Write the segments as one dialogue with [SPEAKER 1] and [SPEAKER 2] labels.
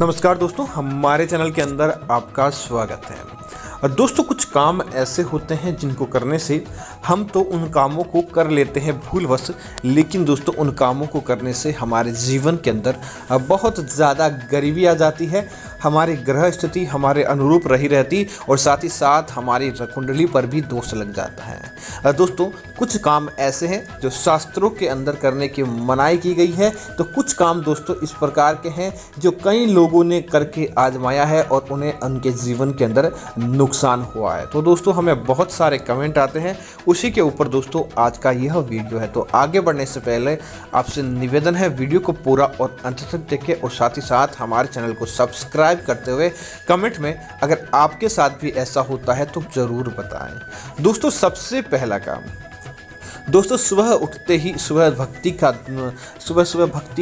[SPEAKER 1] नमस्कार दोस्तों, हमारे चैनल के अंदर आपका स्वागत है। दोस्तों, कुछ काम ऐसे होते हैं जिनको करने से हम तो उन कामों को कर लेते हैं भूलवश, लेकिन दोस्तों उन कामों को करने से हमारे जीवन के अंदर बहुत ज़्यादा गरीबी आ जाती है। हमारी ग्रह स्थिति हमारे अनुरूप रही रहती और साथ ही साथ हमारी कुंडली पर भी दोष लग जाता है। दोस्तों, कुछ काम ऐसे हैं जो शास्त्रों के अंदर करने की मनाही की गई है, तो कुछ काम दोस्तों इस प्रकार के हैं जो कई लोगों ने करके आजमाया है और उन्हें उनके जीवन के अंदर नुकसान हुआ है। तो दोस्तों हमें बहुत सारे कमेंट आते हैं, उसी के ऊपर दोस्तों आज का यह वीडियो है। तो आगे बढ़ने से पहले आपसे निवेदन है, वीडियो को पूरा और अंत तक देखें और साथ ही साथ हमारे चैनल को सब्सक्राइब करते हुए कमेंट में अगर आपके साथ भी ऐसा होता है तो ज़रूर बताएं। दोस्तों, सबसे पहला काम दोस्तों, सुबह उठते ही सुबह भक्ति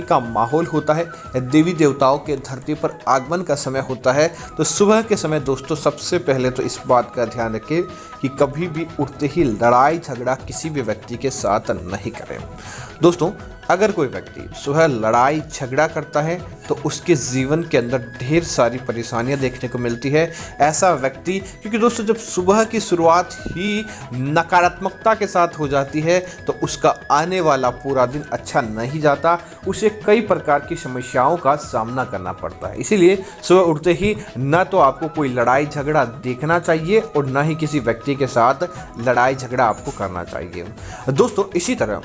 [SPEAKER 1] का माहौल होता है। देवी देवताओं के धरती पर आगमन का समय होता है। तो सुबह के समय दोस्तों सबसे पहले तो इस बात का ध्यान रखें कि कभी भी उठते ही लड़ाई झगड़ा किसी भी व्यक्ति के साथ नहीं करें। दोस्तों, अगर कोई व्यक्ति सुबह लड़ाई झगड़ा करता है तो उसके जीवन के अंदर ढेर सारी परेशानियां देखने को मिलती है। ऐसा व्यक्ति, क्योंकि दोस्तों जब सुबह की शुरुआत ही नकारात्मकता के साथ हो जाती है तो उसका आने वाला पूरा दिन अच्छा नहीं जाता, उसे कई प्रकार की समस्याओं का सामना करना पड़ता है। इसीलिए सुबह उठते ही न तो आपको कोई लड़ाई झगड़ा देखना चाहिए और न ही किसी व्यक्ति के साथ लड़ाई झगड़ा आपको करना चाहिए। दोस्तों, इसी तरह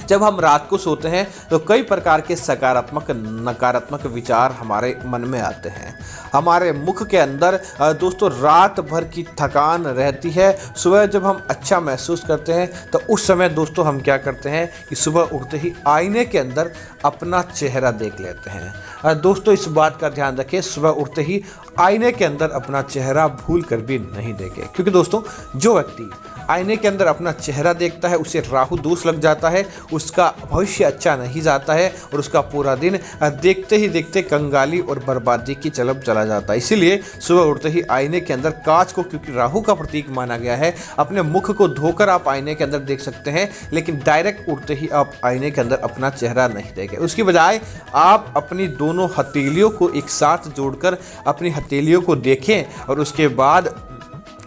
[SPEAKER 1] जब हम रात को सोते हैं तो कई प्रकार के सकारात्मक नकारात्मक विचार हमारे मन में आते हैं। हमारे मुख के अंदर दोस्तों रात भर की थकान रहती है। सुबह जब हम अच्छा महसूस करते हैं तो उस समय दोस्तों हम क्या करते हैं कि सुबह उठते ही आईने के अंदर अपना चेहरा देख लेते हैं। दोस्तों इस बात का ध्यान रखें, सुबह उठते ही आईने के अंदर अपना चेहरा भूल कर भी नहीं देखें, क्योंकि दोस्तों जो व्यक्ति आईने के अंदर अपना चेहरा देखता है उसे राहु दोष लग जाता है, उसका भविष्य अच्छा नहीं जाता है और उसका पूरा दिन देखते ही देखते कंगाली और बर्बादी की तरफ चला जाता है। इसीलिए सुबह उठते ही आईने के अंदर कांच को, क्योंकि राहु का प्रतीक माना गया है, अपने मुख को धोकर आप आईने के अंदर देख सकते हैं, लेकिन डायरेक्ट उठते ही आप आईने के अंदर अपना चेहरा नहीं देखें। उसकी बजाय आप अपनी दोनों हथेलियों को एक साथ जोड़कर अपनी हथेलियों को देखें और उसके बाद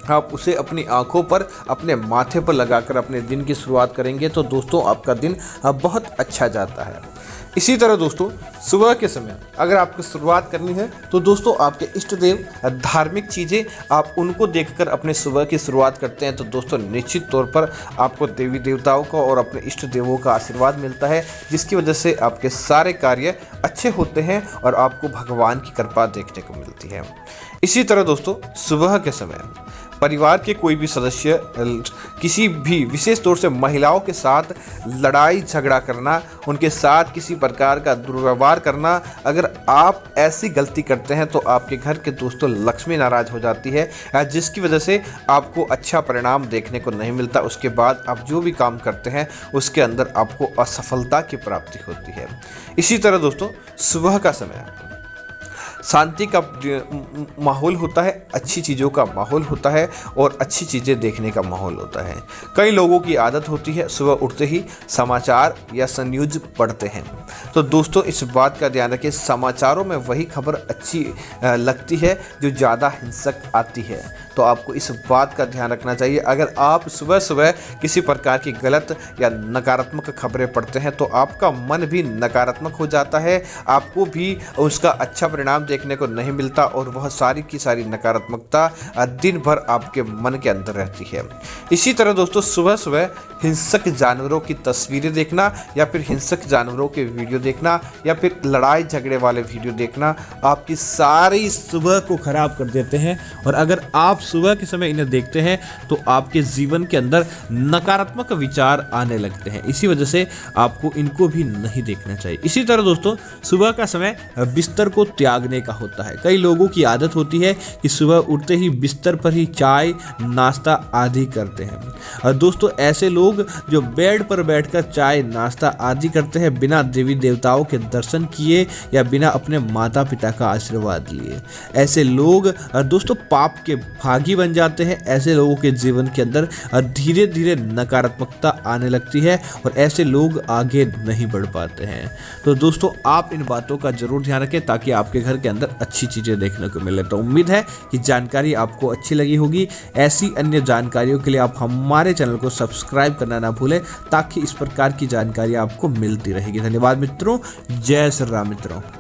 [SPEAKER 1] आप उसे अपनी आंखों पर, अपने माथे पर लगाकर अपने दिन की शुरुआत करेंगे तो दोस्तों आपका दिन बहुत अच्छा जाता है। इसी तरह दोस्तों सुबह के समय अगर आपको शुरुआत करनी है तो दोस्तों आपके इष्ट देव, धार्मिक चीज़ें आप उनको देखकर अपने सुबह की शुरुआत करते हैं तो दोस्तों निश्चित तौर पर आपको देवी देवताओं का और अपने इष्ट देवों का आशीर्वाद मिलता है, जिसकी वजह से आपके सारे कार्य अच्छे होते हैं और आपको भगवान की कृपा देखने को मिलती है। इसी तरह दोस्तों सुबह के समय परिवार के कोई भी सदस्य किसी भी, विशेष तौर से महिलाओं के साथ लड़ाई झगड़ा करना, उनके साथ किसी प्रकार का दुर्व्यवहार करना, अगर आप ऐसी गलती करते हैं तो आपके घर के दोस्तों लक्ष्मी नाराज हो जाती है, जिसकी वजह से आपको अच्छा परिणाम देखने को नहीं मिलता। उसके बाद आप जो भी काम करते हैं उसके अंदर आपको असफलता की प्राप्ति होती है। इसी तरह दोस्तों सुबह का समय शांति का माहौल होता है, अच्छी चीज़ों का माहौल होता है और अच्छी चीज़ें देखने का माहौल होता है। कई लोगों की आदत होती है सुबह उठते ही समाचार या न्यूज़ पढ़ते हैं, तो दोस्तों इस बात का ध्यान रखें, समाचारों में वही खबर अच्छी लगती है जो ज़्यादा हिंसक आती है, तो आपको इस बात का ध्यान रखना चाहिए। अगर आप सुबह सुबह किसी प्रकार की गलत या नकारात्मक खबरें पढ़ते हैं तो आपका मन भी नकारात्मक हो जाता है, आपको भी उसका अच्छा परिणाम देखने को नहीं मिलता और वह सारी की सारी नकारात्मकता दिन भर आपके मन के अंदर रहती है। इसी तरह दोस्तों सुबह सुबह हिंसक जानवरों की तस्वीरें देखना या फिर हिंसक जानवरों के वीडियो देखना या फिर लड़ाई झगड़े वाले वीडियो देखना आपकी सारी सुबह को खराब कर देते हैं, और अगर आप सुबह के समय इन्हें देखते हैं तो आपके जीवन के अंदर नकारात्मक विचार आने लगते हैं। इसी वजह से आपको इनको भी नहीं देखना चाहिए। इसी तरह दोस्तों सुबह का समय बिस्तर को त्यागने का होता है। कई लोगों की आदत होती है कि सुबह उठते ही बिस्तर पर ही चाय नाश्ता आदि करते हैं। और दोस्तों ऐसे लोग जो बेड पर बैठकर चाय नाश्ता आदि करते हैं बिना देवी देवताओं के दर्शन किए या बिना अपने माता पिता का आशीर्वाद लिए, ऐसे लोग दोस्तों पाप के भागी बन जाते हैं। ऐसे लोगों के जीवन के अंदर धीरे धीरे नकारात्मकता आने लगती है और ऐसे लोग आगे नहीं बढ़ पाते हैं। तो दोस्तों आप इन बातों का जरूर ध्यान रखें ताकि आपके घर के अंदर अच्छी चीज़ें देखने को मिले। तो उम्मीद है कि जानकारी आपको अच्छी लगी होगी। ऐसी अन्य जानकारियों के लिए आप हमारे चैनल को सब्सक्राइब करना ना भूलें ताकि इस प्रकार की जानकारी आपको मिलती रहेगी। धन्यवाद मित्रों। जय श्री राम मित्रों।